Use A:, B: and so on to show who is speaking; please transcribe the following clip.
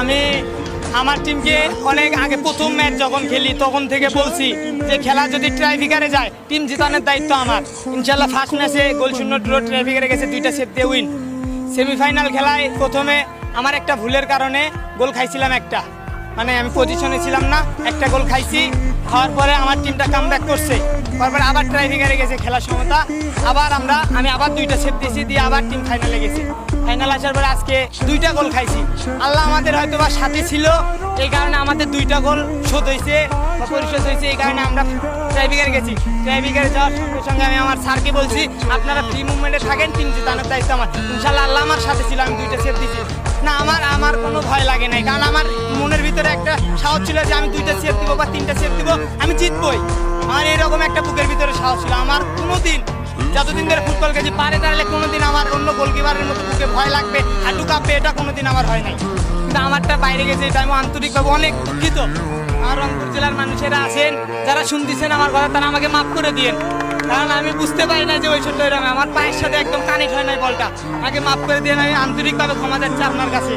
A: আমি আমার টিমকে অনেক আগে প্রথম ম্যাচ যখন খেলি তখন থেকে বলছি যে খেলা যদি ট্রাইফিকারে যায় টিম জেতানোর দায়িত্ব আমার। ইনশাল্লাহ ফার্স্ট ম্যাচে গোল শূন্য ড্র, ট্রাইফিকারে গেছে 2টা সেভ দিয়ে উইন। সেমিফাইনাল খেলায় প্রথমে আমার একটা ভুলের কারণে গোল খাইছিলাম একটা, মানে আমি পজিশনে ছিলাম না, একটা গোল খাইছি। খাওয়ার পরে আমার টিমটা কামব্যাক করছে, তারপরে আবার ট্রাইফিকারে গেছে খেলার সমতা, আবার আমি আবার 2টা সেভ দিয়েছি, দিয়ে আবার টিম ফাইনালে গেছে। ফাইনাল আসার পরে আজকে 2টা গোল খাইছি। আল্লাহ আমাদের হয়তো বা সাথে ছিল, এই কারণে আমাদের 2টা গোল শোধ হয়েছে বা পরিশোধ হয়েছে, এই কারণে আমরা ট্রাইফিকারে গেছি। ট্রাইফিকারে যাওয়ার সঙ্গে সঙ্গে আমি আমার স্যারকে বলছি আপনারা ফ্রি মুভমেন্টে থাকেন, টিম জেতানোর দায়িত্ব আমার। ইনশাল্লাহ আল্লাহ আমার সাথে ছিল, আমি 2টা সেভ দিয়েছি। না আমার কোনো ভয় লাগে নাই, কারণ আমার মনের ভিতরে একটা সাহস ছিল যে আমি 2টা সেভ দিব বা 3টা সেভ দিব, আমি জিতবই। আমার এরকম একটা বুকের ভিতরে সাহস ছিল। আমার কোনোদিন যতদিন ধরে ফুটবল খেলছি পারে দাঁড়ালে কোনোদিন আমার অন্য গোলকিপারের মতো বুকে ভয় লাগবে, হাঁটু কাঁপবে, এটা কোনোদিন আমার হয় নাই। কিন্তু আমারটা বাইরে গেছে, এটা আমি আন্তরিকভাবে অনেক দুঃখিত। আমার রংপুর জেলার মানুষেরা আছেন যারা শুনতেছেন আমার কথা, তারা আমাকে মাফ করে দিয়েন, কারণ আমি বুঝতে পারি না যে ওই ছোট্ট এরকম আমার পায়ের সাথে একদম কানেক্ট হয় নাই বলটা। আমাকে মাফ করে দিয়েন, আমি আন্তরিকভাবে ক্ষমা চাচ্ছি আপনার কাছে।